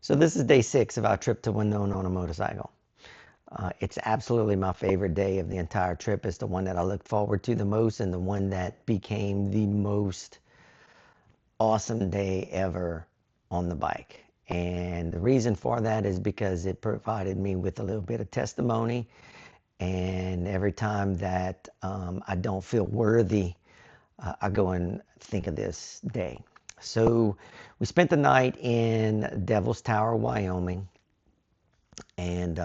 So this is day 6 of our trip to Winona on a motorcycle. It's absolutely my favorite day of the entire trip. It's the one that I look forward to the most and the one that became the most awesome day ever on the bike. And the reason for that is because it provided me with a little bit of testimony. And every time that I don't feel worthy, I go and think of this day. So we spent the night in Devil's Tower, Wyoming, and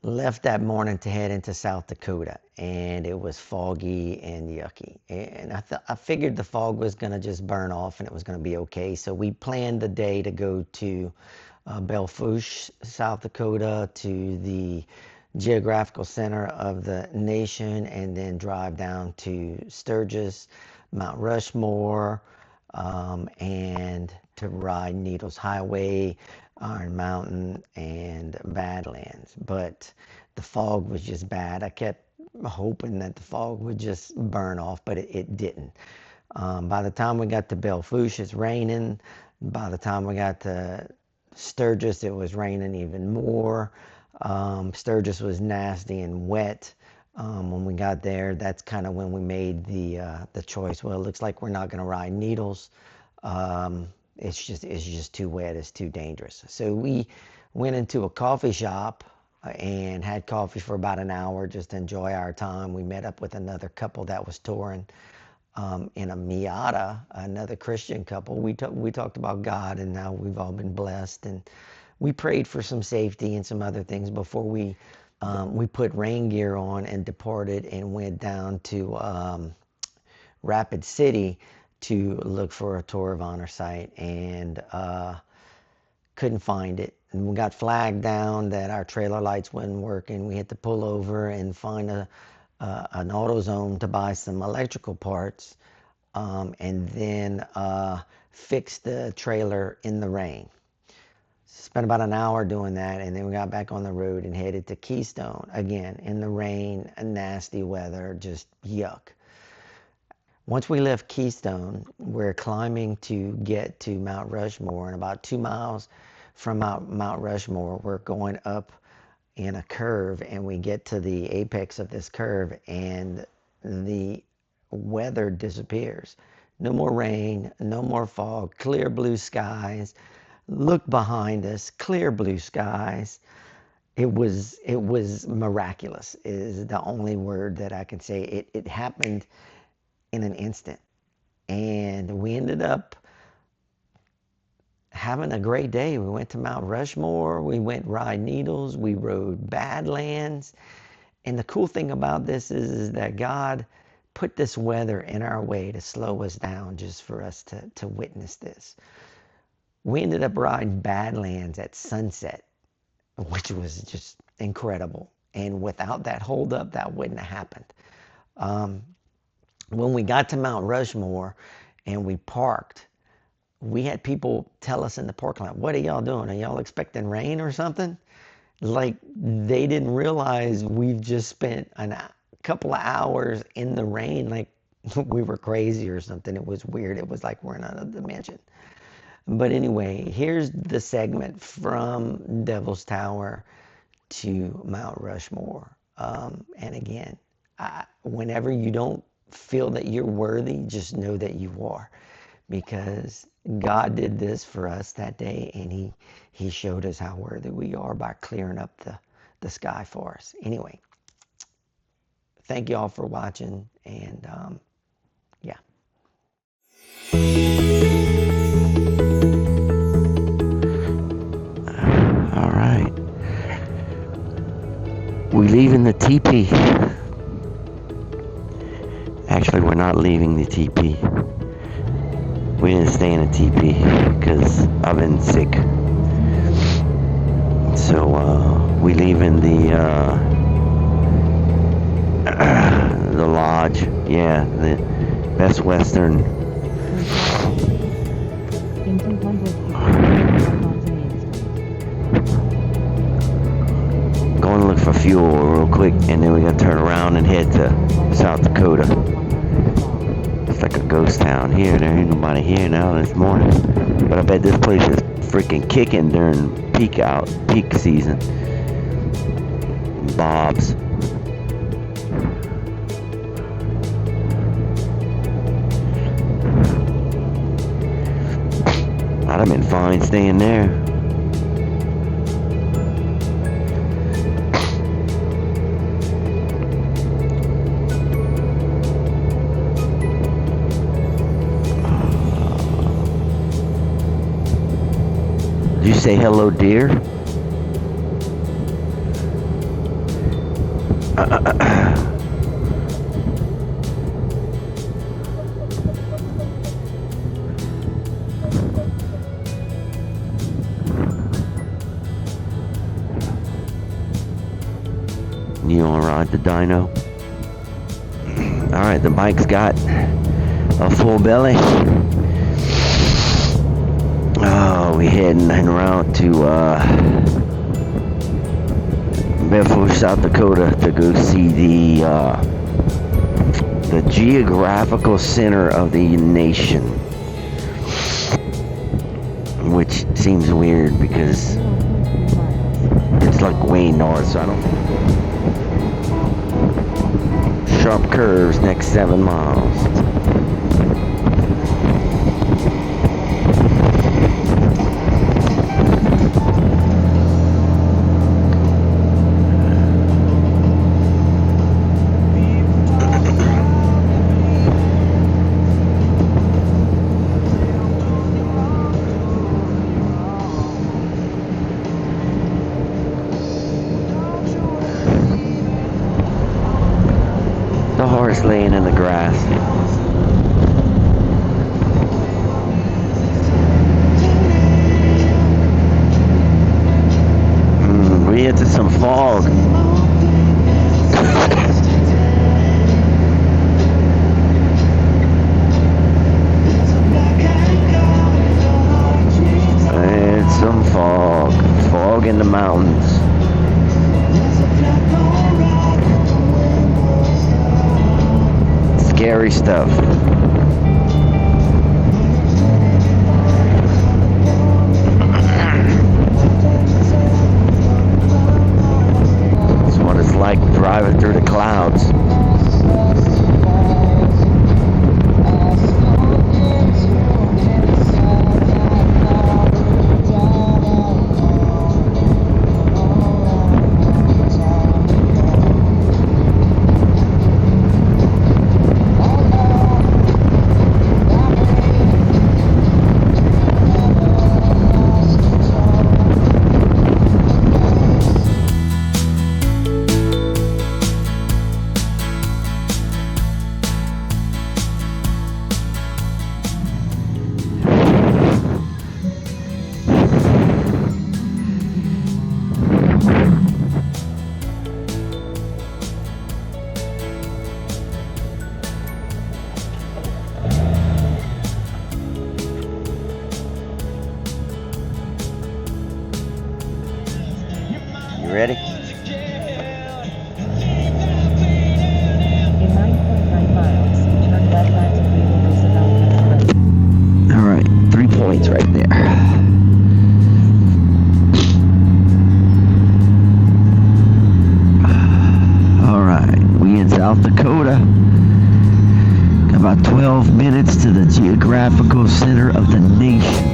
left that morning to head into South Dakota. And it was foggy and yucky. And I figured the fog was going to just burn off and it was going to be okay. So we planned the day to go to Belle Fourche, South Dakota, to the geographical center of the nation, and then drive down to Sturgis, Mount Rushmore, and to ride Needles Highway, Iron Mountain, and Badlands. But the fog was just bad. I kept hoping that the fog would just burn off, but it didn't. By the time we got to Belle Fourche, it's raining. By the time we got to Sturgis, it was raining even more. Sturgis was nasty and wet. When we got there, that's kind of when we made the choice. Well, it looks like we're not going to ride Needles. It's just too wet. It's too dangerous. So we went into a coffee shop and had coffee for about an hour just to enjoy our time. We met up with another couple that was touring in a Miata, another Christian couple. We talked about God and how we've all been blessed, and we prayed for some safety and some other things before we put rain gear on and departed and went down to Rapid City to look for a Tour of Honor site, and couldn't find it. And we got flagged down that our trailer lights wasn't working. We had to pull over and find an AutoZone to buy some electrical parts, and then fix the trailer in the rain. Spent about an hour doing that, and then we got back on the road and headed to Keystone. Again, in the rain, nasty weather, just yuck. Once we left Keystone, we're climbing to get to Mount Rushmore, and about 2 miles from Mount Rushmore, we're going up in a curve, and we get to the apex of this curve, and the weather disappears. No more rain, no more fog, clear blue skies. Look behind us, clear blue skies. It was miraculous is the only word that I can say. It happened in an instant. And we ended up having a great day. We went to Mount Rushmore, we went ride Needles, we rode Badlands. And the cool thing about this is that God put this weather in our way to slow us down just for us to witness this. We ended up riding Badlands at sunset, which was just incredible. And without that holdup, that wouldn't have happened. When we got to Mount Rushmore and we parked, we had people tell us in the parking lot, "What are y'all doing? Are y'all expecting rain or something?" Like they didn't realize we've just spent a couple of hours in the rain, like we were crazy or something. It was weird. It was like we're in another dimension. But anyway, here's the segment from Devil's Tower to Mount Rushmore. And again, whenever you don't feel that you're worthy, just know that you are. Because God did this for us that day, and He showed us how worthy we are by clearing up the sky for us. Anyway, thank you all for watching, and yeah. We leaving the teepee. Actually, we're not leaving the teepee. We didn't stay in a teepee because I've been sick. So we leaving the lodge. Yeah, the Best Western. Going to look for fuel real quick, and then we got to turn around and head to South Dakota. like a ghost town here. There ain't nobody here now this morning. But I bet this place is freaking kicking during peak season. Bob's. I'd have been fine staying there. Did you say hello, dear? You wanna ride the dyno? Alright, the bike's got a full belly. Oh, we heading en route to Belle Fourche, South Dakota to go see the geographical center of the nation. Which seems weird because it's like way north, so I don't... Sharp curves next 7 miles. The horse laying in the grass. We into some fog. And some fog. Fog in the mountains. Scary stuff. That's what it's like driving through the clouds. You ready? In 9.9 miles, turn left onto Roosevelt Road. Alright, 3 points right there. Alright, we in South Dakota. Got about 12 minutes to the geographical center of the nation.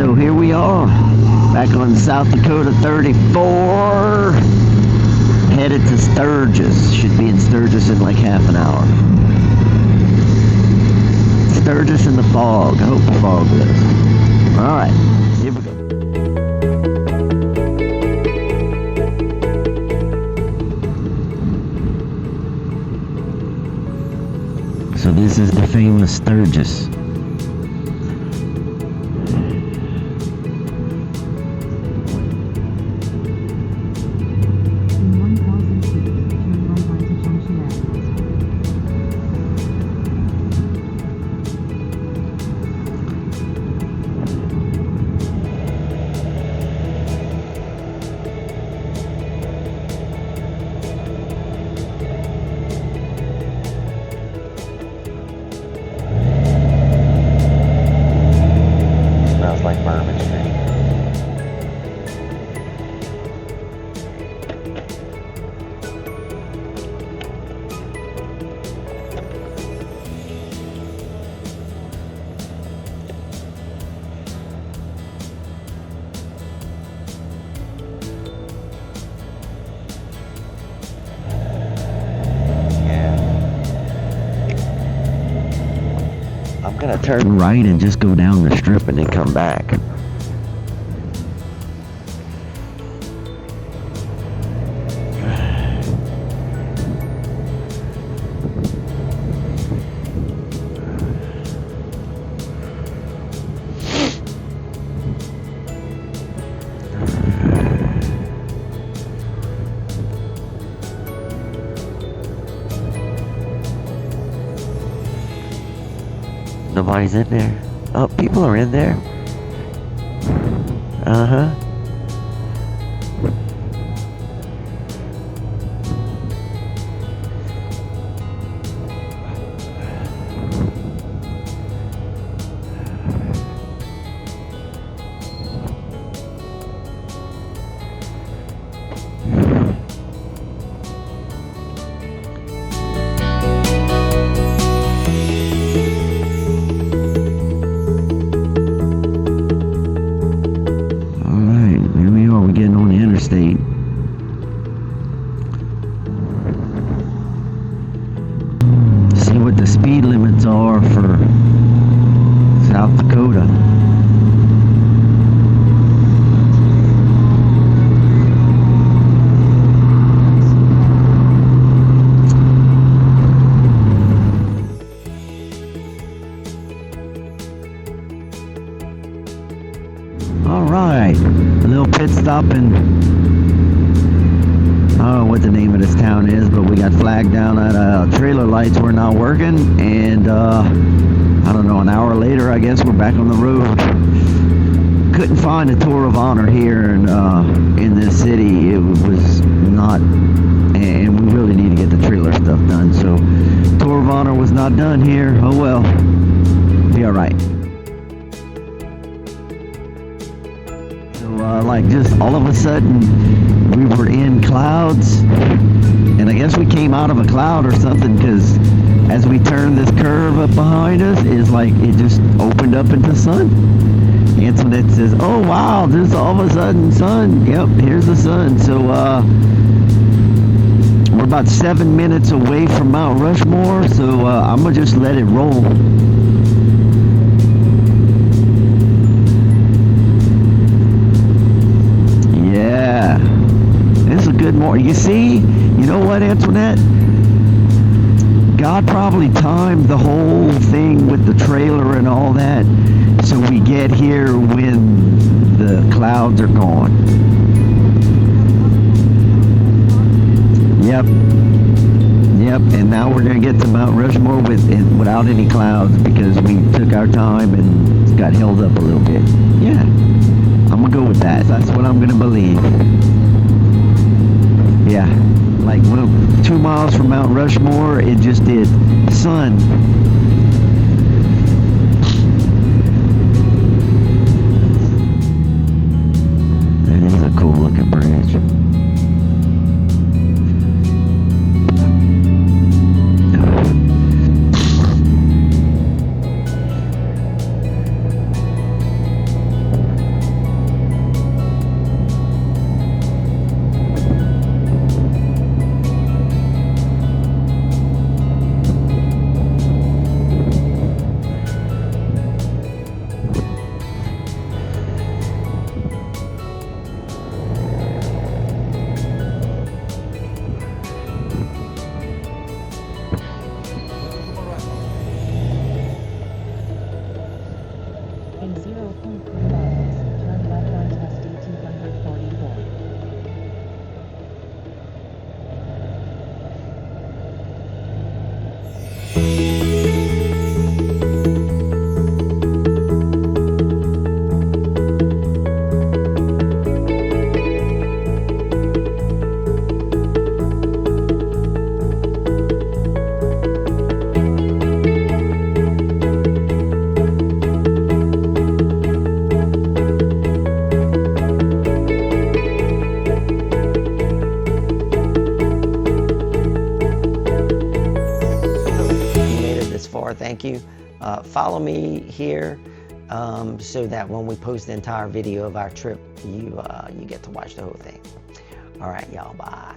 So here we are, back on South Dakota 34, headed to Sturgis. Should be in Sturgis in like half an hour. Sturgis in the fog. I hope the fog lifts. Alright, here we go. So this is the famous Sturgis. I'm gonna turn right and just go down the strip and then come back. Nobody's in there. Oh, people are in there. Uh-huh. State. See what the speed limits are for South Dakota. All right, a little pit stop in, I don't know what the name of this town is, but we got flagged down that trailer lights were not working, and I don't know, an hour later I guess we're back on the road. Couldn't find a tour of honor here in this city. It was not, and we really need to get the trailer stuff done, so tour of honor was not done here. Oh well, be alright. Like just all of a sudden we were in clouds, and I guess we came out of a cloud or something, because as we turned this curve up behind us, it's like it just opened up into sun. Antoinette says, oh wow, there's all of a sudden sun. Yep, here's the sun. So we're about 7 minutes away from Mount Rushmore, so I'm gonna just let it roll. Yeah, this is a good morning. You see, you know what, Antoinette? God probably timed the whole thing with the trailer and all that, so we get here when the clouds are gone. Yep, and now we're going to get to Mount Rushmore without any clouds, because we took our time and got held up a little bit. Yeah. I'm gonna go with that. That's what I'm gonna believe. Yeah, like 2 miles from Mount Rushmore, it just did sun. That is a cool looking bridge. In 0.3 miles, turn left onto SD 244. Thank you. Follow me here so that when we post the entire video of our trip, you get to watch the whole thing. All right, y'all. Bye.